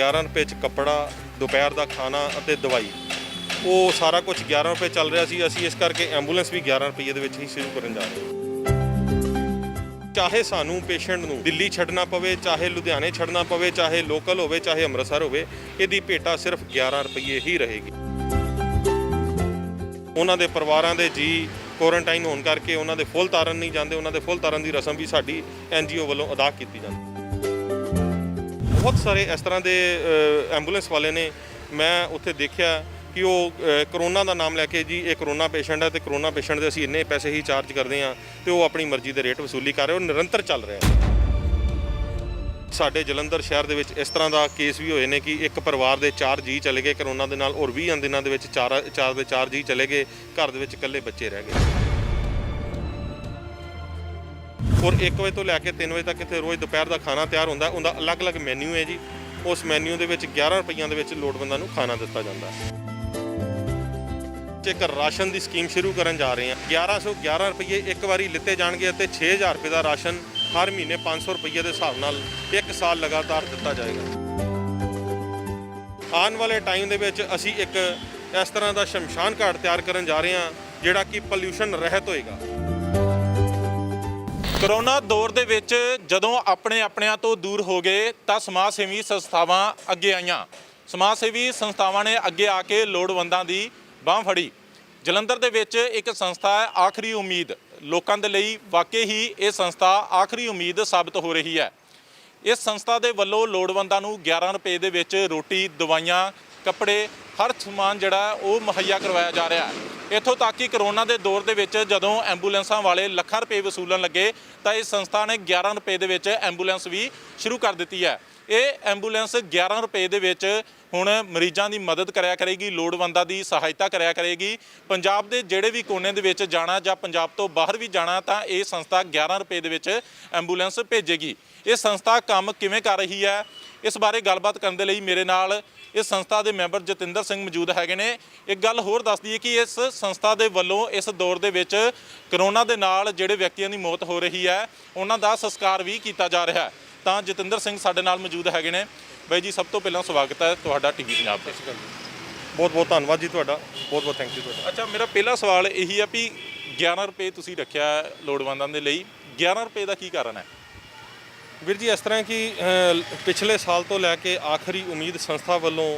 11 ਰੁਪਏ 'ਚ ਕੱਪੜਾ, ਦੁਪਹਿਰ ਦਾ ਖਾਣਾ ਅਤੇ ਦਵਾਈ, ਉਹ ਸਾਰਾ ਕੁਝ 11 ਰੁਪਏ ਚੱਲ ਰਿਹਾ ਸੀ। ਅਸੀਂ ਇਸ ਕਰਕੇ ਐਂਬੂਲੈਂਸ ਵੀ 11 ਰੁਪਏ ਦੇ ਵਿੱਚ ਹੀ ਸ਼ੁਰੂ ਕਰਨ ਜਾ ਰਹੇ ਹਾਂ। ਚਾਹੇ ਸਾਨੂੰ ਪੇਸ਼ੈਂਟ ਨੂੰ ਦਿੱਲੀ ਛੱਡਣਾ ਪਵੇ, ਚਾਹੇ ਲੁਧਿਆਣੇ ਛੱਡਣਾ ਪਵੇ, ਚਾਹੇ ਲੋਕਲ ਹੋਵੇ, ਚਾਹੇ ਅੰਮ੍ਰਿਤਸਰ ਹੋਵੇ, ਇਹਦੀ ਭੇਟਾ ਸਿਰਫ 11 ਰੁਪਏ ਹੀ ਰਹੇਗੀ। ਉਹਨਾਂ ਦੇ ਪਰਿਵਾਰਾਂ ਦੇ ਜੀ ਕੁਆਰੰਟਾਈਨ ਹੋਣ ਕਰਕੇ ਉਹਨਾਂ ਦੇ ਫੁੱਲ ਤਾਰਨ ਨਹੀਂ ਜਾਂਦੇ। ਉਹਨਾਂ ਦੇ ਫੁੱਲ ਤਾਰਨ ਦੀ ਰਸਮ ਵੀ ਸਾਡੀ NGO ਵੱਲੋਂ ਅਦਾ ਕੀਤੀ ਜਾਂਦੀ। ਬਹੁਤ ਸਾਰੇ ਇਸ ਤਰ੍ਹਾਂ ਦੇ ਐਂਬੂਲੈਂਸ ਵਾਲੇ ਨੇ, ਮੈਂ ਉੱਥੇ ਦੇਖਿਆ ਕਿ ਉਹ ਕਰੋਨਾ ਦਾ ਨਾਮ ਲੈ ਕੇ ਜੀ ਇਹ ਕਰੋਨਾ ਪੇਸ਼ੈਂਟ ਹੈ ਅਤੇ ਕਰੋਨਾ ਪੇਸ਼ੈਂਟ ਦੇ ਅਸੀਂ ਇੰਨੇ ਪੈਸੇ ਹੀ ਚਾਰਜ ਕਰਦੇ ਹਾਂ, ਅਤੇ ਉਹ ਆਪਣੀ ਮਰਜ਼ੀ ਦੇ ਰੇਟ ਵਸੂਲੀ ਕਰ ਰਹੇ। ਉਹ ਨਿਰੰਤਰ ਚੱਲ ਰਿਹਾ। ਸਾਡੇ ਜਲੰਧਰ ਸ਼ਹਿਰ ਦੇ ਵਿੱਚ ਇਸ ਤਰ੍ਹਾਂ ਦਾ ਕੇਸ ਵੀ ਹੋਏ ਨੇ ਕਿ ਇੱਕ ਪਰਿਵਾਰ ਦੇ 4 ਜੀ ਚਲੇ ਗਏ ਕਰੋਨਾ ਦੇ ਨਾਲ, ਔਰ 20 ਦਿਨਾਂ ਦੇ ਵਿੱਚ 4 ਜੀ ਚਲੇ ਗਏ, ਘਰ ਦੇ ਵਿੱਚ ਇਕੱਲੇ ਬੱਚੇ ਰਹਿ ਗਏ। ਔਰ 1 ਵਜੇ ਤੋਂ ਲੈ ਕੇ 3 ਵਜੇ ਤੱਕ ਇੱਥੇ ਰੋਜ਼ ਦੁਪਹਿਰ ਦਾ ਖਾਣਾ ਤਿਆਰ ਹੁੰਦਾ। ਉਹਦਾ ਅਲੱਗ-ਅਲੱਗ ਮੈਨਿਊ ਹੈ ਜੀ। ਉਸ ਮੈਨਿਊ ਦੇ ਵਿੱਚ 11 ਰੁਪਈਆਂ ਦੇ ਵਿੱਚ ਲੋੜਵੰਦਾਂ ਨੂੰ ਖਾਣਾ ਦਿੱਤਾ ਜਾਂਦਾ ਹੈ। ਇੱਕ ਰਾਸ਼ਨ ਦੀ ਸਕੀਮ ਸ਼ੁਰੂ ਕਰਨ ਜਾ ਰਹੇ ਹਾਂ। 1111 ਰੁਪਏ ਇੱਕ ਵਾਰੀ ਲਿੱਤੇ ਜਾਣਗੇ ਅਤੇ 6000 ਰੁਪਏ ਦਾ ਰਾਸ਼ਨ ਹਰ ਮਹੀਨੇ 500 ਰੁਪਏ ਦੇ ਹਿਸਾਬ ਨਾਲ 1 ਸਾਲ ਲਗਾਤਾਰ ਦਿੱਤਾ ਜਾਏਗਾ। ਆਉਣ ਵਾਲੇ ਟਾਈਮ ਦੇ ਵਿੱਚ ਅਸੀਂ ਇੱਕ ਇਸ ਤਰ੍ਹਾਂ ਦਾ ਸ਼ਮਸ਼ਾਨ ਘਾਟ ਤਿਆਰ ਕਰਨ ਜਾ ਰਹੇ ਹਾਂ ਜਿਹੜਾ ਕਿ ਪੋਲਿਊਸ਼ਨ ਰਹਿਤ ਹੋਏਗਾ। ਕਰੋਨਾ ਦੌਰ ਦੇ ਵਿੱਚ ਜਦੋਂ ਆਪਣਿਆਂ ਤੋਂ ਦੂਰ ਹੋ ਗਏ ਤਾਂ ਸਮਾਜ ਸੇਵੀ ਸੰਸਥਾਵਾਂ ਅੱਗੇ ਆਈਆਂ। ਸਮਾਜ ਸੇਵੀ ਸੰਸਥਾਵਾਂ ਨੇ ਅੱਗੇ ਆ ਕੇ ਲੋੜਵੰਦਾਂ ਦੀ ਬਾਂਹ ਫੜੀ। ਜਲੰਧਰ ਦੇ ਵਿੱਚ ਇੱਕ ਸੰਸਥਾ ਹੈ ਆਖਰੀ ਉਮੀਦ। ਲੋਕਾਂ ਦੇ ਲਈ ਵਾਕਈ ਹੀ ਇਹ ਸੰਸਥਾ ਆਖਰੀ ਉਮੀਦ ਸਾਬਤ ਹੋ ਰਹੀ ਹੈ। ਇਸ ਸੰਸਥਾ ਦੇ ਵੱਲੋਂ ਲੋੜਵੰਦਾਂ ਨੂੰ 11 ਰੁਪਏ ਦੇ ਵਿੱਚ ਰੋਟੀ, ਦਵਾਈਆਂ, ਕੱਪੜੇ, ਹਰ ਸਮਾਨ ਜਿਹੜਾ ਉਹ ਮੁਹੱਈਆ ਕਰਵਾਇਆ ਜਾ ਰਿਹਾ ਹੈ। ਇੱਥੋਂ ਤੱਕ ਕਿ ਕਰੋਨਾ ਦੇ ਦੌਰ ਦੇ ਵਿੱਚ ਜਦੋਂ ਐਂਬੂਲੈਂਸਾਂ ਵਾਲੇ ਲੱਖਾਂ ਰੁਪਏ ਵਸੂਲਣ ਲੱਗੇ ਤਾਂ ਇਸ ਸੰਸਥਾ ਨੇ 11 ਰੁਪਏ ਦੇ ਵਿੱਚ ਐਂਬੂਲੈਂਸ ਵੀ ਸ਼ੁਰੂ ਕਰ ਦਿੱਤੀ ਹੈ। ਇਹ ਐਂਬੂਲੈਂਸ 11 ਰੁਪਏ ਦੇ ਵਿੱਚ ਹੁਣ ਮਰੀਜ਼ਾਂ ਦੀ ਮਦਦ ਕਰਿਆ ਕਰੇਗੀ, ਲੋੜਵੰਦਾਂ ਦੀ ਸਹਾਇਤਾ ਕਰਿਆ ਕਰੇਗੀ। ਪੰਜਾਬ ਦੇ ਜਿਹੜੇ ਵੀ ਕੋਨੇ ਦੇ ਵਿੱਚ ਜਾਣਾ ਜਾਂ ਪੰਜਾਬ ਤੋਂ ਬਾਹਰ ਵੀ ਜਾਣਾ ਤਾਂ ਇਹ ਸੰਸਥਾ 11 ਰੁਪਏ ਦੇ ਵਿੱਚ ਐਂਬੂਲੈਂਸ ਭੇਜੇਗੀ। ਇਹ ਸੰਸਥਾ ਕੰਮ ਕਿਵੇਂ ਕਰ ਰਹੀ ਹੈ, ਇਸ ਬਾਰੇ ਗੱਲਬਾਤ ਕਰਨ ਦੇ ਲਈ ਮੇਰੇ ਨਾਲ ਇਸ ਸੰਸਥਾ ਦੇ ਮੈਂਬਰ ਜਤਿੰਦਰ ਸਿੰਘ ਮੌਜੂਦ ਹੈਗੇ ਨੇ। ਇੱਕ ਗੱਲ ਹੋਰ ਦੱਸ ਦਈਏ ਕਿ ਇਸ ਸੰਸਥਾ ਦੇ ਵੱਲੋਂ ਇਸ ਦੌਰ ਦੇ ਵਿੱਚ ਕਰੋਨਾ ਦੇ ਨਾਲ ਜਿਹੜੇ ਵਿਅਕਤੀਆਂ ਦੀ ਮੌਤ ਹੋ ਰਹੀ ਹੈ ਉਹਨਾਂ ਦਾ ਸੰਸਕਾਰ ਵੀ ਕੀਤਾ ਜਾ ਰਿਹਾ ਹੈ। ਤਾਂ ਜਤਿੰਦਰ ਸਿੰਘ ਸਾਡੇ ਨਾਲ ਮੌਜੂਦ ਹੈਗੇ ਨੇ। ਬਾਈ ਜੀ, ਸਭ ਤੋਂ ਪਹਿਲਾਂ ਸਵਾਗਤ ਹੈ ਤੁਹਾਡਾ TV ਪੰਜਾਬ ਤੇ। ਬਹੁਤ ਬਹੁਤ ਧੰਨਵਾਦ ਜੀ ਤੁਹਾਡਾ, ਬਹੁਤ ਬਹੁਤ ਥੈਂਕ ਯੂ ਤੁਹਾਡਾ। ਅੱਛਾ, ਮੇਰਾ ਪਹਿਲਾ ਸਵਾਲ ਇਹੀ ਹੈ ਵੀ 11 ਰੁਪਏ ਤੁਸੀਂ ਰੱਖਿਆ ਲੋੜਵੰਦਾਂ ਦੇ ਲਈ, 11 ਰੁਪਏ ਦਾ ਕੀ ਕਾਰਨ ਹੈ? ਵੀਰ ਜੀ, ਇਸ ਤਰ੍ਹਾਂ ਕਿ ਪਿਛਲੇ ਸਾਲ ਤੋਂ ਲੈ ਕੇ ਆਖਰੀ ਉਮੀਦ ਸੰਸਥਾ ਵੱਲੋਂ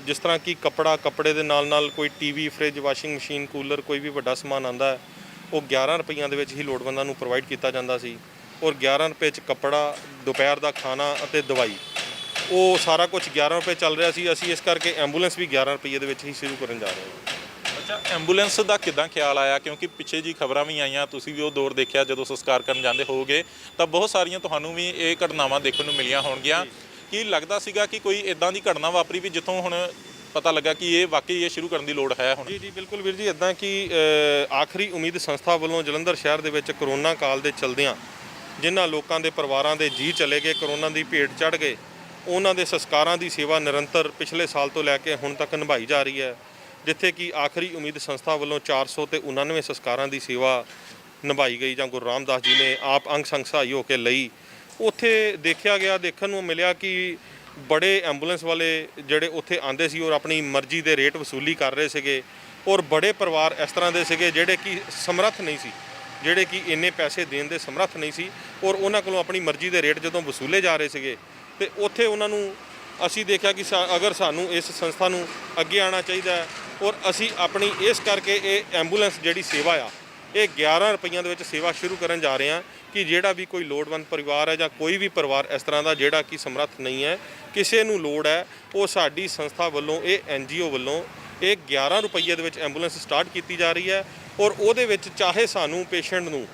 ਜਿਸ ਤਰ੍ਹਾਂ ਕਿ ਕੱਪੜੇ ਦੇ ਨਾਲ ਕੋਈ TV, fridge, washing machine, cooler, ਕੋਈ ਵੀ ਵੱਡਾ ਸਮਾਨ ਆਉਂਦਾ ਹੈ ਉਹ 11 ਰੁਪਈਆਂ ਦੇ ਵਿੱਚ ਹੀ ਲੋੜਵੰਦਾਂ ਨੂੰ ਪ੍ਰੋਵਾਈਡ ਕੀਤਾ ਜਾਂਦਾ ਸੀ। ਔਰ 11 ਰੁਪਏ 'ਚ ਕੱਪੜਾ, ਦੁਪਹਿਰ ਦਾ ਖਾਣਾ ਅਤੇ ਦਵਾਈ, ਉਹ ਸਾਰਾ ਕੁਝ 11 ਰੁਪਏ ਚੱਲ ਰਿਹਾ ਸੀ। ਅਸੀਂ ਇਸ ਕਰਕੇ ਐਂਬੂਲੈਂਸ ਵੀ 11 ਰੁਪਏ ਦੇ ਵਿੱਚ ਹੀ ਸ਼ੁਰੂ ਕਰਨ ਜਾ ਰਹੇ ਹਾਂ। ਅੱਛਾ, ਐਂਬੂਲੈਂਸ ਦਾ ਕਿੱਦਾਂ ਖਿਆਲ ਆਇਆ? ਕਿਉਂਕਿ ਪਿੱਛੇ ਜੀ ਖਬਰਾਂ ਵੀ ਆਈਆਂ, ਤੁਸੀਂ ਵੀ ਉਹ ਦੌਰ ਦੇਖਿਆ ਜਦੋਂ ਸੰਸਕਾਰ ਕਰਨ ਜਾਂਦੇ ਹੋਵੋਗੇ ਤਾਂ ਬਹੁਤ ਸਾਰੀਆਂ ਤੁਹਾਨੂੰ ਵੀ ਇਹ ਘਟਨਾਵਾਂ ਦੇਖਣ ਨੂੰ ਮਿਲੀਆਂ ਹੋਣਗੀਆਂ। ਕੀ ਲੱਗਦਾ ਸੀਗਾ ਕਿ ਕੋਈ ਇਦਾਂ ਦੀ ਘਟਨਾ ਵਾਪਰੀ ਵੀ ਜਿੱਥੋਂ ਹੁਣ ਪਤਾ ਲੱਗਾ ਕਿ ਇਹ ਵਾਕਈ ਇਹ ਸ਼ੁਰੂ ਕਰਨ ਦੀ ਲੋੜ ਹੈ ਹੁਣ? ਜੀ ਬਿਲਕੁਲ ਵੀਰ ਜੀ, ਇੱਦਾਂ ਕਿ ਆਖਰੀ ਉਮੀਦ ਸੰਸਥਾ ਵੱਲੋਂ ਜਲੰਧਰ ਸ਼ਹਿਰ ਦੇ ਵਿੱਚ ਕਰੋਨਾ ਕਾਲ ਦੇ ਚਲਦਿਆਂ ਜਿਨ੍ਹਾਂ ਲੋਕਾਂ ਦੇ ਪਰਿਵਾਰਾਂ ਦੇ ਜੀ ਚਲੇ ਗਏ, ਕਰੋਨਾ ਦੀ ਭੇਟ ਚੜ੍ਹ ਗਏ, ਉਹਨਾਂ ਦੇ ਸੰਸਕਾਰਾਂ ਦੀ ਸੇਵਾ ਨਿਰੰਤਰ ਪਿਛਲੇ ਸਾਲ ਤੋਂ ਲੈ ਕੇ ਹੁਣ ਤੱਕ ਨਿਭਾਈ ਜਾ ਰਹੀ ਹੈ। ਜਿੱਥੇ ਕਿ ਆਖਰੀ ਉਮੀਦ ਸੰਸਥਾ ਵੱਲੋਂ 499 ਸੰਸਕਾਰਾਂ ਦੀ ਸੇਵਾ ਨਿਭਾਈ ਗਈ ਜਾਂ ਗੁਰੂ ਰਾਮਦਾਸ ਜੀ ਨੇ ਆਪ ਅੰਗ ਸੰਗ ਸਹਾਈ ਹੋ ਕੇ ਲਈ। ਉੱਥੇ ਦੇਖਣ ਨੂੰ ਮਿਲਿਆ ਕਿ ਬੜੇ ਐਂਬੂਲੈਂਸ ਵਾਲੇ ਜਿਹੜੇ ਉੱਥੇ ਆਉਂਦੇ ਸੀ ਔਰ ਆਪਣੀ ਮਰਜ਼ੀ ਦੇ ਰੇਟ ਵਸੂਲੀ ਕਰ ਰਹੇ ਸੀਗੇ। ਔਰ ਬੜੇ ਪਰਿਵਾਰ ਇਸ ਤਰ੍ਹਾਂ ਦੇ ਸੀਗੇ ਜਿਹੜੇ ਕਿ ਸਮਰੱਥ ਨਹੀਂ ਸੀ, ਜਿਹੜੇ ਕਿ ਇੰਨੇ ਪੈਸੇ ਦੇਣ ਦੇ ਸਮਰੱਥ ਨਹੀਂ ਸੀ, ਔਰ ਉਹਨਾਂ ਕੋਲੋਂ ਆਪਣੀ ਮਰਜ਼ੀ ਦੇ ਰੇਟ ਜਦੋਂ ਵਸੂਲੇ ਜਾ ਰਹੇ ਸੀਗੇ ਤੇ ਉੱਥੇ ਉਹਨਾਂ ਨੂੰ ਅਸੀਂ ਦੇਖਿਆ ਕਿ ਅਗਰ ਸਾਨੂੰ ਇਸ ਸੰਸਥਾ ਨੂੰ ਅੱਗੇ ਆਉਣਾ ਚਾਹੀਦਾ ਹੈ। ਔਰ ਅਸੀਂ ਆਪਣੀ ਇਸ ਕਰਕੇ ਇਹ ਐਂਬੂਲੈਂਸ ਜਿਹੜੀ ਸੇਵਾ ਆ ਇਹ 11 ਰੁਪਈਆਂ ਦੇ ਵਿੱਚ ਸੇਵਾ ਸ਼ੁਰੂ ਕਰਨ ਜਾ ਰਹੇ ਹਾਂ ਕਿ ਜਿਹੜਾ ਵੀ ਕੋਈ ਲੋੜਵੰਦ ਪਰਿਵਾਰ ਹੈ ਜਾਂ ਕੋਈ ਵੀ ਪਰਿਵਾਰ ਇਸ ਤਰ੍ਹਾਂ ਦਾ ਜਿਹੜਾ ਕਿ ਸਮਰੱਥ ਨਹੀਂ ਹੈ, ਕਿਸੇ ਨੂੰ ਲੋੜ ਹੈ, ਉਹ ਸਾਡੀ ਸੰਸਥਾ ਵੱਲੋਂ ਇਹ NGO ਵੱਲੋਂ ਇਹ 11 ਰੁਪਈਏ ਦੇ ਵਿੱਚ ਐਂਬੂਲੈਂਸ ਸਟਾਰਟ ਕੀਤੀ ਜਾ ਰਹੀ ਹੈ। ਔਰ ਉਹਦੇ ਵਿੱਚ ਚਾਹੇ ਸਾਨੂੰ ਪੇਸ਼ੈਂਟ ਨੂੰ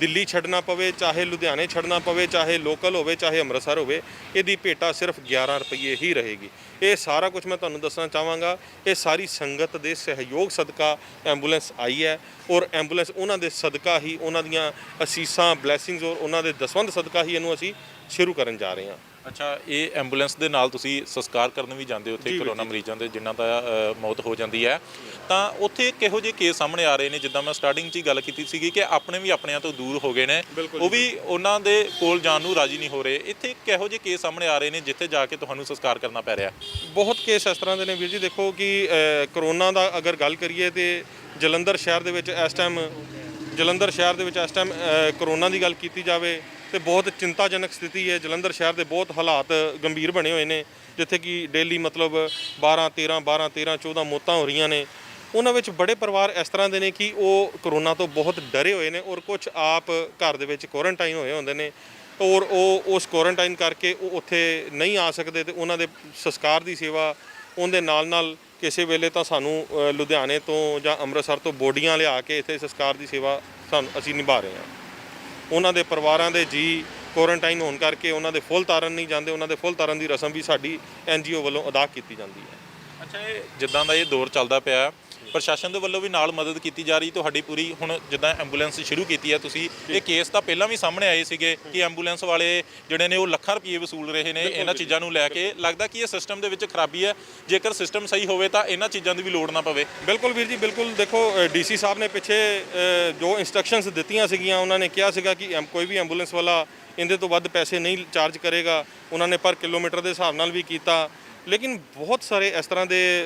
ਦਿੱਲੀ ਛੱਡਣਾ ਪਵੇ, ਚਾਹੇ ਲੁਧਿਆਣੇ ਛੱਡਣਾ ਪਵੇ, ਚਾਹੇ ਲੋਕਲ ਹੋਵੇ, ਚਾਹੇ ਅੰਮ੍ਰਿਤਸਰ ਹੋਵੇ, ਇਹਦੀ ਭੇਟਾ ਸਿਰਫ 11 ਰੁਪਏ ਹੀ ਰਹੇਗੀ। ਇਹ ਸਾਰਾ ਕੁਝ ਮੈਂ ਤੁਹਾਨੂੰ ਦੱਸਣਾ ਚਾਹਾਂਗਾ, ਇਹ ਸਾਰੀ ਸੰਗਤ ਦੇ ਸਹਿਯੋਗ ਸਦਕਾ ਐਂਬੂਲੈਂਸ ਆਈ ਹੈ। ਔਰ ਐਂਬੂਲੈਂਸ ਉਹਨਾਂ ਦੇ ਸਦਕਾ ਹੀ, ਉਹਨਾਂ ਦੀਆਂ ਅਸੀਸਾਂ, ਬਲੈਸਿੰਗਸ ਔਰ ਉਹਨਾਂ ਦੇ ਦਸਵੰਧ ਸਦਕਾ ਹੀ ਇਹਨੂੰ ਅਸੀਂ ਸ਼ੁਰੂ ਕਰਨ ਜਾ ਰਹੇ ਹਾਂ। ਅੱਛਾ, ਇਹ ਐਂਬੂਲੈਂਸ ਦੇ ਨਾਲ ਤੁਸੀਂ ਸੰਸਕਾਰ ਕਰਨ ਵੀ ਜਾਂਦੇ ਹੋ ਉੱਥੇ ਕਰੋਨਾ ਮਰੀਜ਼ਾਂ ਦੇ ਜਿਨ੍ਹਾਂ ਦਾ ਮੌਤ ਹੋ ਜਾਂਦੀ ਹੈ, ਤਾਂ ਉੱਥੇ ਕਿਹੋ ਜਿਹੇ ਕੇਸ ਸਾਹਮਣੇ ਆ ਰਹੇ ਨੇ? ਜਿੱਦਾਂ ਮੈਂ ਸਟਾਰਟਿੰਗ 'ਚ ਹੀ ਗੱਲ ਕੀਤੀ ਸੀਗੀ ਕਿ ਆਪਣੇ ਵੀ ਆਪਣਿਆਂ ਤੋਂ ਦੂਰ ਹੋ ਗਏ ਨੇ, ਉਹ ਵੀ ਉਹਨਾਂ ਦੇ ਕੋਲ ਜਾਣ ਨੂੰ ਰਾਜੀ ਨਹੀਂ ਹੋ ਰਹੇ। ਇੱਥੇ ਕਿਹੋ ਜਿਹੇ ਕੇਸ ਸਾਹਮਣੇ ਆ ਰਹੇ ਨੇ ਜਿੱਥੇ ਜਾ ਕੇ ਤੁਹਾਨੂੰ ਸੰਸਕਾਰ ਕਰਨਾ ਪੈ ਰਿਹਾ? ਬਹੁਤ ਕੇਸ ਇਸ ਤਰ੍ਹਾਂ ਦੇ ਨੇ ਵੀਰ ਜੀ। ਦੇਖੋ ਕਿ ਕਰੋਨਾ ਦਾ ਅਗਰ ਗੱਲ ਕਰੀਏ ਤੇ ਜਲੰਧਰ ਸ਼ਹਿਰ ਦੇ ਵਿੱਚ ਇਸ ਟਾਈਮ ਕਰੋਨਾ ਦੀ ਗੱਲ ਕੀਤੀ ਜਾਵੇ ਤੇ ਬਹੁਤ ਚਿੰਤਾਜਨਕ ਸਥਿਤੀ ਹੈ। ਜਲੰਧਰ ਸ਼ਹਿਰ ਦੇ ਬਹੁਤ ਹਾਲਾਤ ਗੰਭੀਰ ਬਣੇ ਹੋਏ ਨੇ, ਜਿੱਥੇ ਕਿ ਡੇਲੀ ਮਤਲਬ 12 13 14 ਮੌਤਾਂ ਹੋ ਰਹੀਆਂ ਨੇ। ਉਹਨਾਂ ਵਿੱਚ ਬੜੇ ਪਰਿਵਾਰ ਇਸ ਤਰ੍ਹਾਂ ਦੇ ਨੇ ਕਿ ਉਹ ਕਰੋਨਾ ਤੋਂ ਬਹੁਤ ਡਰੇ ਹੋਏ ਨੇ, ਔਰ ਕੁਝ ਆਪ ਘਰ ਦੇ ਵਿੱਚ ਕੁਆਰੰਟਾਈਨ ਹੋਏ ਹੁੰਦੇ ਨੇ, ਔਰ ਉਹ ਉਸ ਕੁਆਰੰਟਾਈਨ ਕਰਕੇ ਉਹ ਉੱਥੇ ਨਹੀਂ ਆ ਸਕਦੇ, ਤੇ ਉਹਨਾਂ ਦੇ ਸੰਸਕਾਰ ਦੀ ਸੇਵਾ ਉਹਦੇ ਨਾਲ ਕਿਸੇ ਵੇਲੇ ਤਾਂ ਸਾਨੂੰ ਲੁਧਿਆਣੇ ਤੋਂ ਜਾਂ ਅੰਮ੍ਰਿਤਸਰ ਤੋਂ ਬੋਡੀਆਂ ਲਿਆ ਕੇ ਇੱਥੇ ਸੰਸਕਾਰ ਦੀ ਸੇਵਾ ਅਸੀਂ ਨਿਭਾ ਰਹੇ ਹਾਂ। ਉਹਨਾਂ ਦੇ ਪਰਿਵਾਰਾਂ ਦੇ ਜੀ ਕੁਆਰੰਟਾਈਨ ਹੋਣ ਕਰਕੇ ਉਹਨਾਂ ਦੇ ਫੁੱਲ ਤਾਰਨ ਨਹੀਂ ਜਾਂਦੇ, ਉਹਨਾਂ ਦੇ ਫੁੱਲ ਤਾਰਨ ਦੀ ਰਸਮ ਵੀ ਸਾਡੀ NGO ਵੱਲੋਂ ਅਦਾ ਕੀਤੀ ਜਾਂਦੀ ਹੈ। ਅੱਛਾ, ਇਹ ਜਿੱਦਾਂ ਦਾ ਇਹ ਦੌਰ ਚੱਲਦਾ ਪਿਆ, ਪ੍ਰਸ਼ਾਸਨ ਦੇ ਵੱਲੋਂ ਵੀ ਨਾਲ ਮਦਦ ਕੀਤੀ ਜਾ ਰਹੀ ਤੁਹਾਡੀ ਪੂਰੀ? ਹੁਣ ਜਿੱਦਾਂ ਐਂਬੂਲੈਂਸ ਸ਼ੁਰੂ ਕੀਤੀ ਹੈ ਤੁਸੀਂ, ਇਹ ਕੇਸ ਤਾਂ ਪਹਿਲਾਂ ਵੀ ਸਾਹਮਣੇ ਆਏ ਸੀਗੇ ਕਿ ਐਂਬੂਲੈਂਸ ਵਾਲੇ ਜਿਹੜੇ ਨੇ ਉਹ ਲੱਖਾਂ ਰੁਪਏ ਵਸੂਲ ਰਹੇ ਨੇ ਇਹਨਾਂ ਚੀਜ਼ਾਂ ਨੂੰ ਲੈ ਕੇ। ਲੱਗਦਾ ਕਿ ਇਹ ਸਿਸਟਮ ਦੇ ਵਿੱਚ ਖਰਾਬੀ ਹੈ? ਜੇਕਰ ਸਿਸਟਮ ਸਹੀ ਹੋਵੇ ਤਾਂ ਇਹਨਾਂ ਚੀਜ਼ਾਂ ਦੀ ਵੀ ਲੋੜ ਨਾ ਪਵੇ। ਬਿਲਕੁਲ ਵੀਰ ਜੀ, ਬਿਲਕੁਲ। ਦੇਖੋ DC ਸਾਹਿਬ ਨੇ ਪਿੱਛੇ ਜੋ ਇੰਸਟਰਕਸ਼ਨਸ ਦਿੱਤੀਆਂ ਸੀਗੀਆਂ, ਉਹਨਾਂ ਨੇ ਕਿਹਾ ਸੀਗਾ ਕਿ ਕੋਈ ਵੀ ਐਂਬੂਲੈਂਸ ਵਾਲਾ ਇਹਦੇ ਤੋਂ ਵੱਧ ਪੈਸੇ ਨਹੀਂ ਚਾਰਜ ਕਰੇਗਾ। ਉਹਨਾਂ ਨੇ ਪਰ ਕਿਲੋਮੀਟਰ ਦੇ ਹਿਸਾਬ ਨਾਲ ਵੀ ਕੀਤਾ, ਲੇਕਿਨ ਬਹੁਤ ਸਾਰੇ ਇਸ ਤਰ੍ਹਾਂ ਦੇ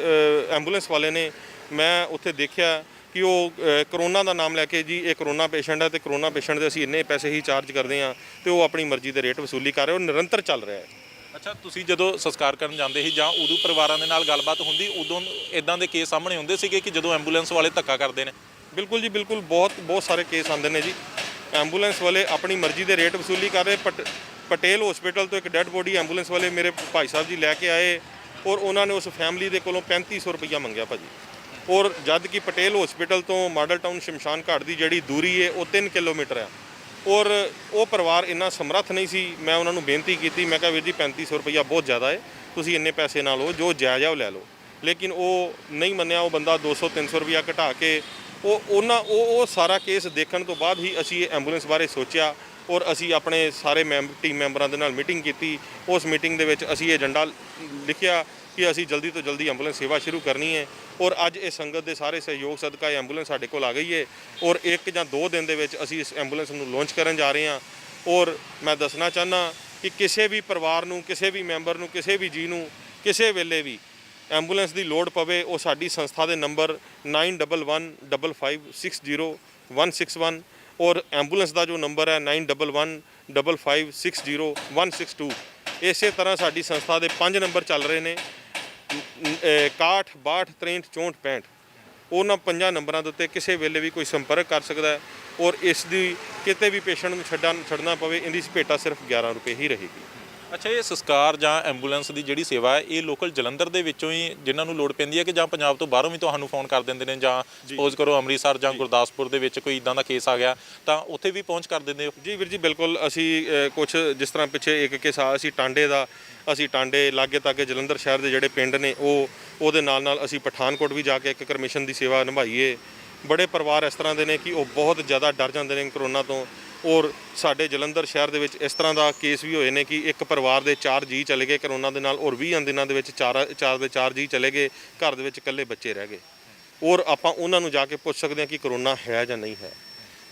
ਐਂਬੂਲੈਂਸ ਵਾਲੇ ਨੇ, ਮੈਂ ਉੱਥੇ ਦੇਖਿਆ ਕਿ ਉਹ ਕਰੋਨਾ ਦਾ ਨਾਮ ਲੈ ਕੇ ਜੀ ਇਹ ਕਰੋਨਾ ਪੇਸ਼ੈਂਟ ਹੈ ਤੇ ਕਰੋਨਾ ਪੇਸ਼ੈਂਟ ਦੇ ਅਸੀਂ ਇੰਨੇ ਪੈਸੇ ਹੀ ਚਾਰਜ ਕਰਦੇ ਹਾਂ, ਤੇ ਉਹ ਆਪਣੀ ਮਰਜ਼ੀ ਦੇ ਰੇਟ ਵਸੂਲੀ ਕਰ ਰਹੇ, ਉਹ ਨਿਰੰਤਰ ਚੱਲ ਰਿਹਾ ਹੈ। ਅੱਛਾ, ਤੁਸੀਂ ਜਦੋਂ ਸੰਸਕਾਰ ਕਰਨ ਜਾਂਦੇ ਸੀ ਜਾਂ ਉਦੋਂ ਪਰਿਵਾਰਾਂ ਦੇ ਨਾਲ ਗੱਲਬਾਤ ਹੁੰਦੀ, ਉਦੋਂ ਇਦਾਂ ਦੇ ਕੇਸ ਸਾਹਮਣੇ ਹੁੰਦੇ ਸੀਗੇ ਕਿ ਜਦੋਂ ਐਂਬੂਲੈਂਸ ਵਾਲੇ ਧੱਕਾ ਕਰਦੇ ਨੇ? ਬਿਲਕੁਲ ਜੀ, ਬਿਲਕੁਲ। ਬਹੁਤ ਸਾਰੇ ਕੇਸ ਆਉਂਦੇ ਨੇ ਜੀ। ਐਂਬੂਲੈਂਸ ਵਾਲੇ ਆਪਣੀ ਮਰਜ਼ੀ ਦੇ ਰੇਟ ਵਸੂਲੀ ਕਰ ਰਹੇ। ਪਟੇਲ ਹਸਪੀਟਲ ਤੋਂ ਇੱਕ ਡੈੱਡ ਬੋਡੀ ਐਂਬੂਲੈਂਸ ਵਾਲੇ ਮੇਰੇ ਭਾਈ ਸਾਹਿਬ ਜੀ ਲੈ ਕੇ ਆਏ, ਔਰ ਉਹਨਾਂ ਨੇ ਉਸ ਫੈਮਿਲੀ ਦੇ ਕੋਲੋਂ 3500 ਰੁਪਈਆ ਮੰਗਿਆ ਭਾਜੀ। ਔਰ ਜਦ ਕਿ ਪਟੇਲ ਹਸਪੀਟਲ ਤੋਂ ਮਾਡਲ ਟਾਊਨ ਸ਼ਮਸ਼ਾਨ ਘਾਟ ਦੀ ਜਿਹੜੀ ਦੂਰੀ ਹੈ ਉਹ 3 ਕਿਲੋਮੀਟਰ ਆ, ਔਰ ਉਹ ਪਰਿਵਾਰ ਇੰਨਾ ਸਮਰੱਥ ਨਹੀਂ ਸੀ। ਮੈਂ ਉਹਨਾਂ ਨੂੰ ਬੇਨਤੀ ਕੀਤੀ, ਮੈਂ ਕਿਹਾ ਵੀਰ ਜੀ 3500 ਰੁਪਈਆ ਬਹੁਤ ਜ਼ਿਆਦਾ ਹੈ, ਤੁਸੀਂ ਇੰਨੇ ਪੈਸੇ ਨਾ ਲਓ, ਜੋ ਜਾਇਜ਼ ਆ ਉਹ ਲੈ ਲਓ। ਲੇਕਿਨ ਉਹ ਨਹੀਂ ਮੰਨਿਆ। ਉਹ ਬੰਦਾ 200-300 ਰੁਪਈਆ ਘਟਾ ਕੇ ਉਹ ਸਾਰਾ ਕੇਸ ਦੇਖਣ ਤੋਂ ਬਾਅਦ ਹੀ ਅਸੀਂ ਇਹ ਐਂਬੂਲੈਂਸ ਬਾਰੇ ਸੋਚਿਆ, ਔਰ ਅਸੀਂ ਆਪਣੇ ਸਾਰੇ ਟੀਮ ਮੈਂਬਰਾਂ ਦੇ ਨਾਲ ਮੀਟਿੰਗ ਕੀਤੀ। ਉਸ ਮੀਟਿੰਗ ਦੇ ਵਿੱਚ ਅਸੀਂ ਏਜੰਡਾ ਲਿਖਿਆ ਕਿ ਅਸੀਂ ਜਲਦੀ ਤੋਂ ਜਲਦੀ ਐਂਬੂਲੈਂਸ ਸੇਵਾ ਸ਼ੁਰੂ ਕਰਨੀ ਹੈ, ਔਰ ਅੱਜ ਇਹ ਸੰਗਤ ਦੇ ਸਾਰੇ ਸਹਿਯੋਗ ਸਦਕਾ ਇਹ ਐਂਬੂਲੈਂਸ ਸਾਡੇ ਕੋਲ ਆ ਗਈ ਹੈ, ਔਰ 1 ਜਾਂ 2 ਦਿਨ ਦੇ ਵਿੱਚ ਅਸੀਂ ਇਸ ਐਂਬੂਲੈਂਸ ਨੂੰ ਲਾਂਚ ਕਰਨ ਜਾ ਰਹੇ ਹਾਂ। ਔਰ ਮੈਂ ਦੱਸਣਾ ਚਾਹੁੰਦਾ ਕਿ ਕਿਸੇ ਵੀ ਪਰਿਵਾਰ ਨੂੰ, ਕਿਸੇ ਵੀ ਮੈਂਬਰ ਨੂੰ, ਕਿਸੇ ਵੀ ਜੀ ਨੂੰ ਕਿਸੇ ਵੇਲੇ ਵੀ ਐਂਬੂਲੈਂਸ ਦੀ ਲੋੜ ਪਵੇ, ਉਹ ਸਾਡੀ ਸੰਸਥਾ ਦੇ ਨੰਬਰ 9115560161 ਔਰ ਐਂਬੂਲੈਂਸ ਦਾ ਜੋ ਨੰਬਰ ਹੈ 9115560162। ਇਸੇ ਤਰ੍ਹਾਂ ਸਾਡੀ ਸੰਸਥਾ ਦੇ 5 ਨੰਬਰ ਚੱਲ ਰਹੇ ਨੇ, 61 62 63 64 65। ਉਹਨਾਂ 5 ਨੰਬਰਾਂ ਦੇ ਉੱਤੇ ਕਿਸੇ ਵੇਲੇ ਵੀ ਕੋਈ ਸੰਪਰਕ ਕਰ ਸਕਦਾ ਹੈ, ਔਰ ਇਸ ਦੀ ਕਿਤੇ ਵੀ ਪੇਸ਼ੈਂਟ ਨੂੰ ਛੱਡਣਾ ਪਵੇ, ਇਹਦੀ ਸਪੇਟਾ ਸਿਰਫ 11 ਰੁਪਏ ਹੀ ਰਹੇਗੀ। ਅੱਛਾ, ਇਹ ਸੰਸਕਾਰ ਜਾਂ ਐਂਬੂਲੈਂਸ ਦੀ ਜਿਹੜੀ ਸੇਵਾ ਹੈ ਇਹ ਲੋਕਲ ਜਲੰਧਰ ਦੇ ਵਿੱਚੋਂ ਹੀ ਜਿਨ੍ਹਾਂ ਨੂੰ ਲੋੜ ਪੈਂਦੀ ਹੈ ਕਿ ਜਾਂ ਪੰਜਾਬ ਤੋਂ ਬਾਹਰੋਂ ਵੀ ਤੁਹਾਨੂੰ ਫੋਨ ਕਰ ਦਿੰਦੇ ਨੇ, ਜਾਂ ਸਪੋਜ਼ ਕਰੋ ਅੰਮ੍ਰਿਤਸਰ ਜਾਂ ਗੁਰਦਾਸਪੁਰ ਦੇ ਵਿੱਚ ਕੋਈ ਇਦਾਂ ਦਾ ਕੇਸ ਆ ਗਿਆ ਤਾਂ ਉੱਥੇ ਵੀ ਪਹੁੰਚ ਕਰ ਦਿੰਦੇ ਹੋ? ਜੀ ਵੀਰ ਜੀ, ਬਿਲਕੁਲ। ਅਸੀਂ ਕੁਝ ਜਿਸ ਤਰ੍ਹਾਂ ਪਿੱਛੇ ਇੱਕ ਕੇਸ ਆ ਅਸੀਂ ਟਾਂਡੇ ਲਾਗੇ ਤਾਗੇ ਜਲੰਧਰ ਸ਼ਹਿਰ ਦੇ ਜਿਹੜੇ ਪਿੰਡ ਨੇ ਉਹਦੇ ਨਾਲ ਅਸੀਂ ਪਠਾਨਕੋਟ ਵੀ ਜਾ ਕੇ ਇੱਕ ਕਰਮਿਸ਼ਨ ਦੀ ਸੇਵਾ ਨਿਭਾਈਏ। ਬੜੇ ਪਰਿਵਾਰ ਇਸ ਤਰ੍ਹਾਂ ਦੇ ਨੇ ਕਿ ਉਹ ਬਹੁਤ ਜ਼ਿਆਦਾ ਡਰ ਜਾਂਦੇ ਨੇ ਕਰੋਨਾ ਤੋਂ, ਔਰ ਸਾਡੇ ਜਲੰਧਰ ਸ਼ਹਿਰ ਦੇ ਵਿੱਚ ਇਸ ਤਰ੍ਹਾਂ ਦਾ ਕੇਸ ਵੀ ਹੋਏ ਨੇ ਕਿ ਇੱਕ ਪਰਿਵਾਰ ਦੇ 4 ਜੀ ਚਲੇ ਗਏ ਕਰੋਨਾ ਦੇ ਨਾਲ, ਔਰ 20 ਦਿਨਾਂ ਦੇ ਵਿੱਚ 4 ਜੀ ਚਲੇ ਗਏ, ਘਰ ਦੇ ਵਿੱਚ ਇਕੱਲੇ ਬੱਚੇ ਰਹਿ ਗਏ। ਔਰ ਆਪਾਂ ਉਹਨਾਂ ਨੂੰ ਜਾ ਕੇ ਪੁੱਛ ਸਕਦੇ ਹਾਂ ਕਿ ਕਰੋਨਾ ਹੈ ਜਾਂ ਨਹੀਂ ਹੈ।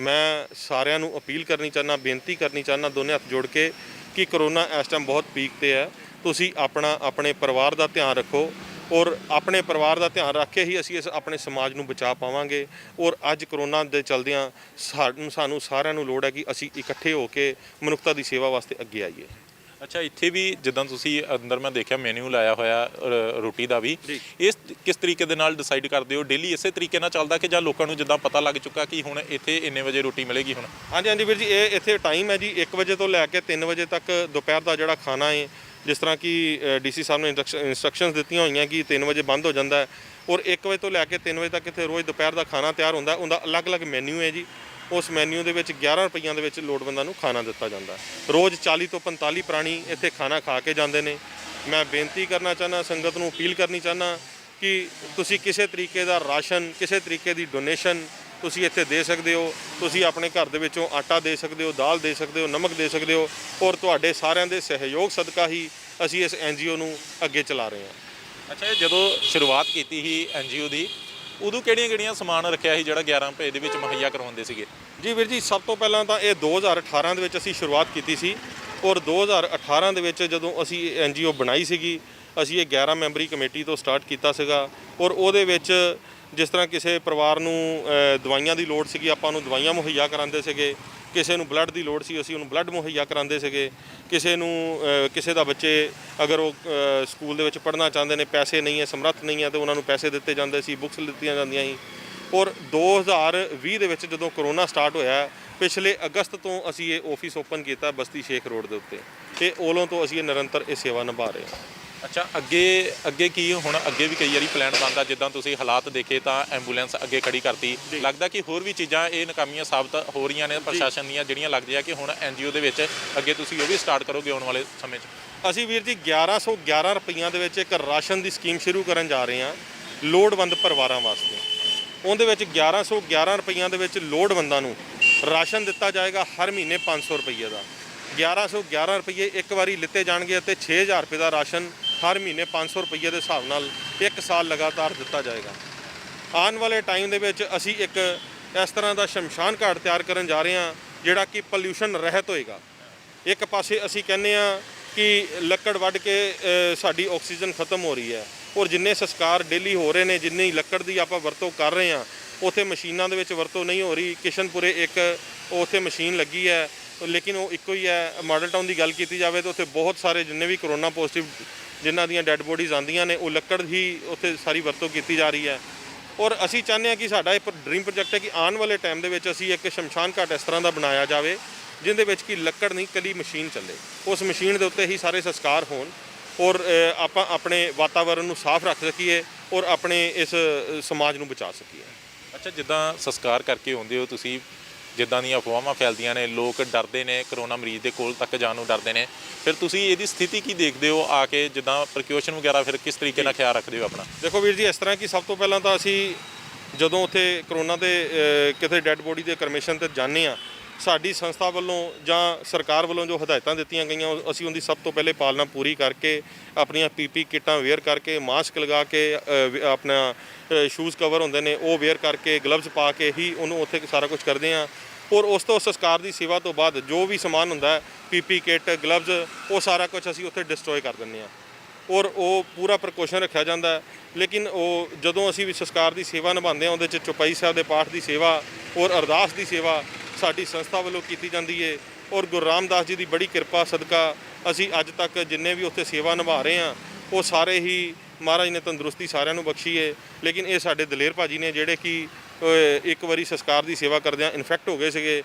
ਮੈਂ ਸਾਰਿਆਂ ਨੂੰ ਅਪੀਲ ਕਰਨੀ ਚਾਹੁੰਦਾ, ਬੇਨਤੀ ਕਰਨੀ ਚਾਹੁੰਦਾ ਦੋਨੇ ਹੱਥ ਜੋੜ ਕੇ ਕਿ ਕਰੋਨਾ ਇਸ ਟਾਈਮ ਬਹੁਤ ਪੀਕ ਤੇ ਹੈ। ਤੁਸੀਂ ਆਪਣੇ ਪਰਿਵਾਰ ਦਾ ਧਿਆਨ ਰੱਖੋ, ਔਰ ਆਪਣੇ ਪਰਿਵਾਰ ਦਾ ਧਿਆਨ ਰੱਖ ਕੇ ਹੀ ਅਸੀਂ ਆਪਣੇ ਸਮਾਜ ਨੂੰ ਬਚਾ ਪਾਵਾਂਗੇ। ਔਰ ਅੱਜ ਕਰੋਨਾ ਦੇ ਚਲਦਿਆਂ ਸਾਨੂੰ ਸਾਰਿਆਂ ਨੂੰ ਲੋੜ ਹੈ ਕਿ ਅਸੀਂ ਇਕੱਠੇ ਹੋ ਕੇ ਮਨੁੱਖਤਾ ਦੀ ਸੇਵਾ ਵਾਸਤੇ ਅੱਗੇ ਆਈਏ। ਅੱਛਾ, ਇੱਥੇ ਵੀ ਜਿੱਦਾਂ ਤੁਸੀਂ ਅੰਦਰ ਮੈਂ ਦੇਖਿਆ ਮੈਨੂ ਲਾਇਆ ਹੋਇਆ ਰੋਟੀ ਦਾ ਵੀ, ਇਸ ਕਿਸ ਤਰੀਕੇ ਦੇ ਨਾਲ ਡਿਸਾਈਡ ਕਰਦੇ ਹੋ? ਡੇਲੀ ਇਸੇ ਤਰੀਕੇ ਨਾਲ ਚੱਲਦਾ ਕਿ ਜਾਂ ਲੋਕਾਂ ਨੂੰ ਜਿੱਦਾਂ ਪਤਾ ਲੱਗ ਚੁੱਕਾ ਕਿ ਹੁਣ ਇੱਥੇ ਇੰਨੇ ਵਜੇ ਰੋਟੀ ਮਿਲੇਗੀ ਹੁਣ? ਹਾਂਜੀ ਵੀਰ ਜੀ, ਇਹ ਇੱਥੇ ਟਾਈਮ ਹੈ ਜੀ 1 ਵਜੇ ਤੋਂ ਲੈ ਕੇ 3 ਵਜੇ ਤੱਕ ਦੁਪਹਿਰ ਦਾ ਜਿਹੜਾ ਖਾਣਾ ਹੈ, ਜਿਸ ਤਰ੍ਹਾਂ ਕਿ DC ਸਾਹਿਬ ਨੇ ਇੰਸਟਰਕਸ਼ਨਸ ਦਿੱਤੀਆਂ ਹੋਈਆਂ ਕਿ 3 ਵਜੇ ਬੰਦ ਹੋ ਜਾਂਦਾ ਹੈ, ਔਰ 1 ਵਜੇ ਤੋਂ ਲੈ ਕੇ 3 ਵਜੇ ਤੱਕ ਇੱਥੇ ਰੋਜ਼ ਦੁਪਹਿਰ ਦਾ ਖਾਣਾ ਤਿਆਰ ਹੁੰਦਾ। ਉਹਦਾ ਅਲੱਗ-ਅਲੱਗ ਮੈਨਿਊ ਹੈ ਜੀ। ਉਸ ਮੈਨਿਊ ਦੇ ਵਿੱਚ 11 ਰੁਪਈਆਂ ਦੇ ਵਿੱਚ ਲੋੜਵੰਦਾਂ ਨੂੰ ਖਾਣਾ ਦਿੱਤਾ ਜਾਂਦਾ। ਰੋਜ਼ 40 ਤੋਂ 45 ਪ੍ਰਾਣੀ ਇੱਥੇ ਖਾਣਾ ਖਾ ਕੇ ਜਾਂਦੇ ਨੇ। ਮੈਂ ਬੇਨਤੀ ਕਰਨਾ ਚਾਹੁੰਦਾ, ਸੰਗਤ ਨੂੰ ਅਪੀਲ ਕਰਨੀ ਚਾਹੁੰਦਾ ਕਿ ਤੁਸੀਂ ਕਿਸੇ ਤਰੀਕੇ ਦਾ ਰਾਸ਼ਨ, ਕਿਸੇ ਤਰੀਕੇ ਦੀ ਡੋਨੇਸ਼ਨ ਤੁਸੀਂ ਇੱਥੇ ਦੇ ਸਕਦੇ ਹੋ। ਤੁਸੀਂ ਆਪਣੇ ਘਰ ਦੇ ਵਿੱਚੋਂ ਆਟਾ ਦੇ ਸਕਦੇ ਹੋ, ਦਾਲ ਦੇ ਸਕਦੇ ਹੋ, ਨਮਕ ਦੇ ਸਕਦੇ ਹੋ, ਔਰ ਤੁਹਾਡੇ ਸਾਰਿਆਂ ਦੇ ਸਹਿਯੋਗ ਸਦਕਾ ਹੀ ਅਸੀਂ ਇਸ NGO ਨੂੰ ਅੱਗੇ ਚਲਾ ਰਹੇ ਹਾਂ। ਅੱਛਾ, ਇਹ ਜਦੋਂ ਸ਼ੁਰੂਆਤ ਕੀਤੀ ਸੀ NGO ਦੀ, ਉਦੋਂ ਕਿਹੜੀਆਂ ਸਮਾਨ ਰੱਖਿਆ ਸੀ ਜਿਹੜਾ 11 ਰੁਪਏ ਦੇ ਵਿੱਚ ਮੁਹੱਈਆ ਕਰਵਾਉਂਦੇ ਸੀਗੇ? ਜੀ ਵੀਰ ਜੀ, ਸਭ ਤੋਂ ਪਹਿਲਾਂ ਤਾਂ ਇਹ 2018 ਦੇ ਵਿੱਚ ਅਸੀਂ ਸ਼ੁਰੂਆਤ ਕੀਤੀ ਸੀ, ਔਰ 2018 ਦੇ ਵਿੱਚ ਜਦੋਂ ਅਸੀਂ NGO ਬਣਾਈ ਸੀਗੀ, ਅਸੀਂ ਇਹ 11 ਮੈਂਬਰੀ ਕਮੇਟੀ ਤੋਂ ਸਟਾਰਟ ਕੀਤਾ ਸੀਗਾ। ਔਰ ਉਹਦੇ ਵਿੱਚ ਜਿਸ ਤਰ੍ਹਾਂ ਕਿਸੇ ਪਰਿਵਾਰ ਨੂੰ ਦਵਾਈਆਂ ਦੀ ਲੋੜ ਸੀਗੀ, ਆਪਾਂ ਉਹਨੂੰ ਦਵਾਈਆਂ ਮੁਹੱਈਆ ਕਰਾਉਂਦੇ ਸੀਗੇ। ਕਿਸੇ ਨੂੰ ਬਲੱਡ ਦੀ ਲੋੜ ਸੀ, ਅਸੀਂ ਉਹਨੂੰ ਬਲੱਡ ਮੁਹੱਈਆ ਕਰਾਉਂਦੇ ਸੀਗੇ। ਕਿਸੇ ਦਾ ਬੱਚੇ ਅਗਰ ਉਹ ਸਕੂਲ ਦੇ ਵਿੱਚ ਪੜ੍ਹਨਾ ਚਾਹੁੰਦੇ ਨੇ, ਪੈਸੇ ਨਹੀਂ ਹੈ, ਸਮਰੱਥ ਨਹੀਂ ਹੈ, ਤਾਂ ਉਹਨਾਂ ਨੂੰ ਪੈਸੇ ਦਿੱਤੇ ਜਾਂਦੇ ਸੀ, ਬੁੱਕਸ ਦਿੱਤੀਆਂ ਜਾਂਦੀਆਂ ਸੀ। ਔਰ 2020 ਦੇ ਵਿੱਚ ਜਦੋਂ ਕਰੋਨਾ ਸਟਾਰਟ ਹੋਇਆ, ਪਿਛਲੇ ਅਗਸਤ ਤੋਂ ਅਸੀਂ ਇਹ ਆਫਿਸ ਓਪਨ ਕੀਤਾ ਬਸਤੀ ਸ਼ੇਖ ਰੋਡ ਦੇ ਉੱਤੇ, ਤੇ ਉਦੋਂ ਤੋਂ ਅਸੀਂ ਇਹ ਨਿਰੰਤਰ ਇਹ ਸੇਵਾ ਨਿਭਾ ਰਹੇ ਹਾਂ। ਅੱਛਾ, ਅੱਗੇ ਕੀ ਹੁਣ ਅੱਗੇ ਵੀ ਕਈ ਵਾਰੀ ਪਲਾਨ ਬਣਦਾ, ਜਿੱਦਾਂ ਤੁਸੀਂ ਹਾਲਾਤ ਦੇਖੇ ਤਾਂ ਐਂਬੂਲੈਂਸ ਅੱਗੇ ਖੜੀ ਕਰਤੀ, ਲੱਗਦਾ ਕਿ ਹੋਰ ਵੀ ਚੀਜ਼ਾਂ ਇਹ ਨਾਕਾਮੀਆਂ ਸਾਬਤ ਹੋ ਰਹੀਆਂ ਨੇ ਪ੍ਰਸ਼ਾਸਨ ਦੀਆਂ, ਜਿਹੜੀਆਂ ਲੱਗਦੀਆਂ ਕਿ ਹੁਣ NGO ਦੇ ਵਿੱਚ ਅੱਗੇ ਤੁਸੀਂ ਉਹ ਵੀ ਸਟਾਰਟ ਕਰੋਗੇ ਆਉਣ ਵਾਲੇ ਸਮੇਂ 'ਚ? ਅਸੀਂ ਵੀਰ ਜੀ 1111 ਰੁਪਈਆਂ ਦੇ ਵਿੱਚ ਇੱਕ ਰਾਸ਼ਨ ਦੀ ਸਕੀਮ ਸ਼ੁਰੂ ਕਰਨ ਜਾ ਰਹੇ ਹਾਂ ਲੋੜਵੰਦ ਪਰਿਵਾਰਾਂ ਵਾਸਤੇ। ਉਹਦੇ ਵਿੱਚ 1111 ਰੁਪਈਆਂ ਦੇ ਵਿੱਚ ਲੋੜਵੰਦਾਂ ਨੂੰ ਰਾਸ਼ਨ ਦਿੱਤਾ ਜਾਏਗਾ ਹਰ ਮਹੀਨੇ 500 ਰੁਪਈਏ ਦਾ। 1111 ਰੁਪਈਏ ਇੱਕ ਵਾਰੀ ਲਿੱਤੇ ਜਾਣਗੇ ਅਤੇ 6000 ਰੁਪਏ ਦਾ ਰਾਸ਼ਨ ਹਰ ਮਹੀਨੇ 500 ਰੁਪਈਏ ਦੇ ਹਿਸਾਬ ਨਾਲ 1 ਸਾਲ ਲਗਾਤਾਰ ਦਿੱਤਾ ਜਾਏਗਾ। ਆਉਣ ਵਾਲੇ ਟਾਈਮ ਦੇ ਵਿੱਚ ਅਸੀਂ ਇੱਕ ਇਸ ਤਰ੍ਹਾਂ ਦਾ ਸ਼ਮਸ਼ਾਨ ਘਾਟ ਤਿਆਰ ਕਰਨ ਜਾ ਰਹੇ ਹਾਂ ਜਿਹੜਾ ਕਿ ਪੋਲਿਊਸ਼ਨ ਰਹਿਤ ਹੋਏਗਾ। ਇੱਕ ਪਾਸੇ ਅਸੀਂ ਕਹਿੰਦੇ ਹਾਂ ਕਿ ਲੱਕੜ ਵੱਢ ਕੇ ਸਾਡੀ ਆਕਸੀਜਨ ਖਤਮ ਹੋ ਰਹੀ ਹੈ, ਔਰ ਜਿੰਨੇ ਸੰਸਕਾਰ ਡੇਲੀ ਹੋ ਰਹੇ ਨੇ, ਜਿੰਨੀ ਲੱਕੜ ਦੀ ਆਪਾਂ ਵਰਤੋਂ ਕਰ ਰਹੇ ਹਾਂ, ਉੱਥੇ ਮਸ਼ੀਨਾਂ ਦੇ ਵਿੱਚ ਵਰਤੋਂ ਨਹੀਂ ਹੋ ਰਹੀ। ਕਿਸ਼ਨਪੁਰੇ ਇੱਕ ਉੱਥੇ ਮਸ਼ੀਨ ਲੱਗੀ ਹੈ, ਲੇਕਿਨ ਉਹ ਇੱਕੋ ਹੀ ਹੈ। ਮਾਡਲ ਟਾਊਨ ਦੀ ਗੱਲ ਕੀਤੀ ਜਾਵੇ ਤਾਂ ਉੱਥੇ ਬਹੁਤ ਸਾਰੇ ਜਿੰਨੇ ਵੀ ਕਰੋਨਾ ਪੋਜ਼ਿਟਿਵ ਜਿਨ੍ਹਾਂ ਦੀਆਂ ਡੈੱਡ ਬੋਡੀਜ਼ ਆਉਂਦੀਆਂ ਨੇ, ਉਹ ਲੱਕੜ ਹੀ ਉੱਥੇ ਸਾਰੀ ਵਰਤੋਂ ਕੀਤੀ ਜਾ ਰਹੀ ਹੈ। ਔਰ ਅਸੀਂ ਚਾਹੁੰਦੇ ਹਾਂ ਕਿ ਸਾਡਾ ਇੱਕ ਡ੍ਰੀਮ ਪ੍ਰੋਜੈਕਟ ਹੈ ਕਿ ਆਉਣ ਵਾਲੇ ਟਾਈਮ ਦੇ ਵਿੱਚ ਅਸੀਂ ਇੱਕ ਸ਼ਮਸ਼ਾਨ ਘਾਟ ਇਸ ਤਰ੍ਹਾਂ ਦਾ ਬਣਾਇਆ ਜਾਵੇ ਜਿਹਦੇ ਵਿੱਚ ਕਿ ਲੱਕੜ ਨਹੀਂ, ਇਕੱਲੀ ਮਸ਼ੀਨ ਚੱਲੇ। ਉਸ ਮਸ਼ੀਨ ਦੇ ਉੱਤੇ ਹੀ ਸਾਰੇ ਸੰਸਕਾਰ ਹੋਣ, ਔਰ ਆਪਾਂ ਆਪਣੇ ਵਾਤਾਵਰਣ ਨੂੰ ਸਾਫ਼ ਰੱਖ ਸਕੀਏ, ਔਰ ਆਪਣੇ ਇਸ ਸਮਾਜ ਨੂੰ ਬਚਾ ਸਕੀਏ। ਅੱਛਾ, ਜਿੱਦਾਂ ਸੰਸਕਾਰ ਕਰਕੇ ਆਉਂਦੇ ਹੋ ਤੁਸੀਂ, ਜਿੱਦਾਂ ਦੀਆਂ ਅਫਵਾਹਾਂ ਫੈਲਦੀਆਂ ਨੇ, ਲੋਕ ਡਰਦੇ ਨੇ, ਕਰੋਨਾ ਮਰੀਜ਼ ਦੇ ਕੋਲ ਤੱਕ ਜਾਣ ਨੂੰ ਡਰਦੇ ਨੇ, ਫਿਰ ਤੁਸੀਂ ਇਹਦੀ ਸਥਿਤੀ ਕੀ ਦੇਖਦੇ ਹੋ ਆ ਕੇ, ਜਿੱਦਾਂ ਪ੍ਰੀਕਾਸ਼ਨ ਵਗੈਰਾ ਫਿਰ ਕਿਸ ਤਰੀਕੇ ਨਾਲ ਖਿਆਲ ਰੱਖਦੇ ਹੋ ਆਪਣਾ? ਦੇਖੋ ਵੀਰ ਜੀ, ਇਸ ਤਰ੍ਹਾਂ ਕਿ ਸਭ ਤੋਂ ਪਹਿਲਾਂ ਤਾਂ ਅਸੀਂ ਜਦੋਂ ਉੱਥੇ ਕਰੋਨਾ ਦੇ ਕਿਤੇ ਡੈੱਡ ਬੋਡੀ ਦੇ ਕਰਮੇਸ਼ਨ ਤੇ ਜਾਂਦੇ ਹਾਂ, ਸਾਡੀ ਸੰਸਥਾ ਵੱਲੋਂ ਜਾਂ ਸਰਕਾਰ ਵੱਲੋਂ ਜੋ ਹਦਾਇਤਾਂ ਦਿੱਤੀਆਂ ਗਈਆਂ, ਅਸੀਂ ਉਹਦੀ ਸਭ ਤੋਂ ਪਹਿਲੇ ਪਾਲਣਾ ਪੂਰੀ ਕਰਕੇ, ਆਪਣੀਆਂ PP ਕਿੱਟਾਂ ਵੇਅਰ ਕਰਕੇ, ਮਾਸਕ ਲਗਾ ਕੇ, ਆਪਣਾ ਸ਼ੂਜ਼ ਕਵਰ ਹੁੰਦੇ ਨੇ ਉਹ ਵੇਅਰ ਕਰਕੇ, ਗਲਵਜ਼ ਪਾ ਕੇ ਹੀ ਉਹਨੂੰ ਉੱਥੇ ਸਾਰਾ ਕੁਝ ਕਰਦੇ ਹਾਂ। ਔਰ ਉਸ ਤੋਂ ਸੰਸਕਾਰ ਦੀ ਸੇਵਾ ਤੋਂ ਬਾਅਦ ਜੋ ਵੀ ਸਮਾਨ ਹੁੰਦਾ ਹੈ, PP ਕਿੱਟ, ਗਲਵਜ਼, ਉਹ ਸਾਰਾ ਕੁਝ ਅਸੀਂ ਉੱਥੇ ਡਿਸਟਰੋਏ ਕਰ ਦਿੰਦੇ ਹਾਂ, ਔਰ ਉਹ ਪੂਰਾ ਪ੍ਰੀਕਾਸ਼ਨ ਰੱਖਿਆ ਜਾਂਦਾ ਹੈ। ਲੇਕਿਨ ਉਹ ਜਦੋਂ ਅਸੀਂ ਵੀ ਸੰਸਕਾਰ ਦੀ ਸੇਵਾ ਨਿਭਾਉਂਦੇ ਹਾਂ, ਉਹਦੇ 'ਚ ਚੌਪਈ ਸਾਹਿਬ ਦੇ ਪਾਠ ਦੀ ਸੇਵਾ ਔਰ ਅਰਦਾਸ ਦੀ ਸੇਵਾ ਸਾਡੀ ਸੰਸਥਾ ਵੱਲੋਂ ਕੀਤੀ ਜਾਂਦੀ ਹੈ। ਔਰ ਗੁਰੂ ਰਾਮਦਾਸ ਜੀ ਦੀ ਬੜੀ ਕਿਰਪਾ ਸਦਕਾ ਅਸੀਂ ਅੱਜ ਤੱਕ ਜਿੰਨੇ ਵੀ ਉੱਥੇ ਸੇਵਾ ਨਿਭਾ ਰਹੇ ਹਾਂ, ਉਹ ਸਾਰੇ ਹੀ ਮਹਾਰਾਜ ਨੇ ਤੰਦਰੁਸਤੀ ਸਾਰਿਆਂ ਨੂੰ ਬਖਸ਼ੀ ਹੈ। ਲੇਕਿਨ ਇਹ ਸਾਡੇ ਦਲੇਰ ਭਾਜੀ ਨੇ ਜਿਹੜੇ ਕਿ ਇੱਕ ਵਾਰੀ ਸੰਸਕਾਰ ਦੀ ਸੇਵਾ ਕਰਦਿਆਂ ਇਨਫੈਕਟ ਹੋ ਗਏ ਸੀਗੇ,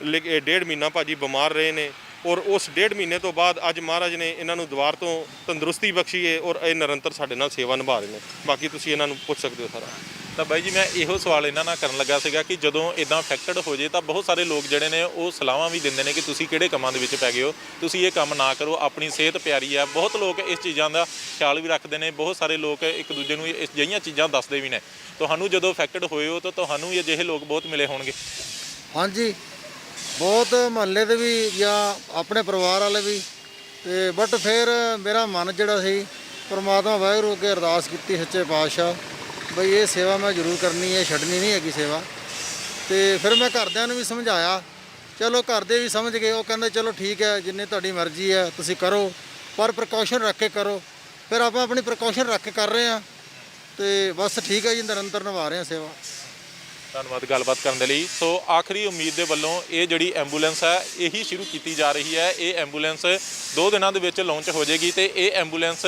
ਲੇਕਿਨ 1.5 ਮਹੀਨਾ ਭਾਜੀ ਬਿਮਾਰ ਰਹੇ ਨੇ, ਔਰ ਉਸ 1.5 ਮਹੀਨੇ ਤੋਂ ਬਾਅਦ ਅੱਜ ਮਹਾਰਾਜ ਨੇ ਇਹਨਾਂ ਨੂੰ ਦੁਬਾਰ ਤੋਂ ਤੰਦਰੁਸਤੀ ਬਖਸ਼ੀ ਹੈ, ਔਰ ਇਹ ਨਿਰੰਤਰ ਸਾਡੇ ਨਾਲ ਸੇਵਾ ਨਿਭਾ ਰਹੇ ਨੇ। ਬਾਕੀ ਤੁਸੀਂ ਇਹਨਾਂ ਨੂੰ ਪੁੱਛ ਸਕਦੇ ਹੋ ਸਾਰਾ। ਤਾਂ ਬਾਈ ਜੀ, ਮੈਂ ਇਹੋ ਸਵਾਲ ਇਹਨਾਂ ਨਾਲ ਕਰਨ ਲੱਗਾ ਸੀਗਾ ਕਿ ਜਦੋਂ ਇਦਾਂ ਅਫੈਕਟਡ ਹੋ ਜੇ ਤਾਂ ਬਹੁਤ ਸਾਰੇ ਲੋਕ ਜਿਹੜੇ ਨੇ ਉਹ ਸਲਾਹਾਂ ਵੀ ਦਿੰਦੇ ਨੇ ਕਿ ਤੁਸੀਂ ਕਿਹੜੇ ਕੰਮਾਂ ਦੇ ਵਿੱਚ ਪੈ ਗਏ ਹੋ, ਤੁਸੀਂ ਇਹ ਕੰਮ ਨਾ ਕਰੋ, ਆਪਣੀ ਸਿਹਤ ਪਿਆਰੀ ਹੈ। ਬਹੁਤ ਲੋਕ ਇਸ ਚੀਜ਼ਾਂ ਦਾ ਖਿਆਲ ਵੀ ਰੱਖਦੇ ਨੇ, ਬਹੁਤ ਸਾਰੇ ਲੋਕ ਇੱਕ ਦੂਜੇ ਨੂੰ ਇਸ ਜਿਹੀਆਂ ਚੀਜ਼ਾਂ ਦੱਸਦੇ ਵੀ ਨੇ। ਤੁਹਾਨੂੰ ਜਦੋਂ ਅਫੈਕਟਡ ਹੋਏ ਹੋ ਤਾਂ ਤੁਹਾਨੂੰ ਵੀ ਅਜਿਹੇ ਲੋਕ ਬਹੁਤ ਮਿਲੇ ਹੋਣਗੇ? ਹਾਂਜੀ, ਬਹੁਤ ਮੁਹੱਲੇ ਦੇ ਵੀ ਜਾਂ ਆਪਣੇ ਪਰਿਵਾਰ ਵਾਲੇ ਵੀ, ਤੇ ਬਟ ਫਿਰ ਮੇਰਾ ਮਨ ਜਿਹੜਾ ਸੀ, ਪਰਮਾਤਮਾ ਵਾਹਿਗੁਰੂ ਅੱਗੇ ਅਰਦਾਸ ਕੀਤੀ ਸੱਚੇ ਪਾਤਸ਼ਾਹ ਬਈ ਇਹ ਸੇਵਾ ਮੈਂ ਜ਼ਰੂਰ ਕਰਨੀ ਹੈ, ਛੱਡਣੀ ਨਹੀਂ ਹੈਗੀ ਸੇਵਾ। ਤੇ ਫਿਰ ਮੈਂ ਘਰਦਿਆਂ ਨੂੰ ਵੀ ਸਮਝਾਇਆ, ਚਲੋ ਘਰ ਦੇ ਵੀ ਸਮਝ ਗਏ। ਉਹ ਕਹਿੰਦੇ ਚਲੋ ਠੀਕ ਹੈ, ਜਿੰਨੇ ਤੁਹਾਡੀ ਮਰਜ਼ੀ ਹੈ ਤੁਸੀਂ ਕਰੋ, ਪਰ ਪ੍ਰੀਕਾਸ਼ਨ ਰੱਖ ਕੇ ਕਰੋ। ਫਿਰ ਆਪਾਂ ਆਪਣੀ ਪ੍ਰੀਕਾਸ਼ਨ ਰੱਖ ਕੇ ਕਰ ਰਹੇ ਹਾਂ, ਤੇ ਬਸ ਠੀਕ ਹੈ ਜੀ, ਨਿਰੰਤਰ ਨਿਭਾ ਰਹੇ ਹਾਂ ਸੇਵਾ। ਧੰਨਵਾਦ ਗੱਲਬਾਤ ਕਰਨ ਦੇ ਲਈ। ਸੋ ਆਖਰੀ ਉਮੀਦ ਦੇ ਵੱਲੋਂ ਇਹ ਜਿਹੜੀ ਐਂਬੂਲੈਂਸ ਹੈ ਇਹੀ ਸ਼ੁਰੂ ਕੀਤੀ ਜਾ ਰਹੀ ਹੈ। ਇਹ ਐਂਬੂਲੈਂਸ 2 ਦਿਨਾਂ ਦੇ ਵਿੱਚ ਲਾਂਚ ਹੋ ਜਾਏਗੀ, ਤੇ ਇਹ ਐਂਬੂਲੈਂਸ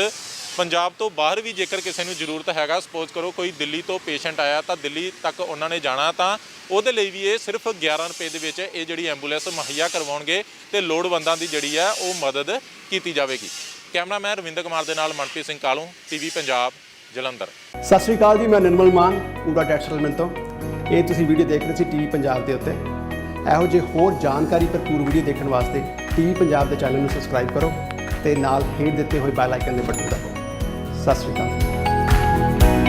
ਪੰਜਾਬ ਤੋਂ ਬਾਹਰ ਵੀ ਜੇਕਰ ਕਿਸੇ ਨੂੰ ਜ਼ਰੂਰਤ ਹੈਗਾ, ਸਪੋਜ਼ ਕਰੋ ਕੋਈ ਦਿੱਲੀ ਤੋਂ ਪੇਸ਼ੈਂਟ ਆਇਆ ਤਾਂ ਦਿੱਲੀ ਤੱਕ ਉਹਨਾਂ ਨੇ ਜਾਣਾ, ਤਾਂ ਉਹਦੇ ਲਈ ਵੀ ਇਹ ਸਿਰਫ 11 ਰੁਪਏ ਦੇ ਵਿੱਚ ਇਹ ਜਿਹੜੀ ਐਂਬੂਲੈਂਸ ਮੁਹੱਈਆ ਕਰਵਾਉਣਗੇ, ਤੇ ਲੋੜਵੰਦਾਂ ਦੀ ਜਿਹੜੀ ਹੈ ਉਹ ਮਦਦ ਕੀਤੀ ਜਾਵੇਗੀ। ਕੈਮਰਾਮੈਨ ਰਵਿੰਦਰ ਕੁਮਾਰ ਦੇ ਨਾਲ ਮਨਪ੍ਰੀਤ ਸਿੰਘ ਕਾਲੂ, TV ਪੰਜਾਬ, ਜਲੰਧਰ। ਸਤਿ ਸ਼੍ਰੀ ਅਕਾਲ ਜੀ, ਮੈਂ ਨਿਰਮਲ ਮਾਨ ਪੂਰਾ ਟੈਕਸ ਸੈਟਲਮੈਂਟ ਤੋਂ। ਇਹ ਤੁਸੀਂ ਵੀਡੀਓ ਦੇਖ ਰਹੇ ਸੀ TV ਪੰਜਾਬ ਦੇ ਉੱਤੇ। ਇਹੋ ਜਿਹੇ ਹੋਰ ਜਾਣਕਾਰੀ ਭਰਪੂਰ ਵੀਡੀਓ ਦੇਖਣ ਵਾਸਤੇ TV ਪੰਜਾਬ ਦੇ ਚੈਨਲ ਨੂੰ ਸਬਸਕ੍ਰਾਈਬ ਕਰੋ ਤੇ ਨਾਲ ਹੇਠ ਦਿੱਤੇ ਹੋਏ ਬੈਲ ਆਈਕਨ ਦੇ ਬਟਨ ਦਬਾਓ। ਸਤਿ ਸ਼੍ਰੀ ਅਕਾਲ।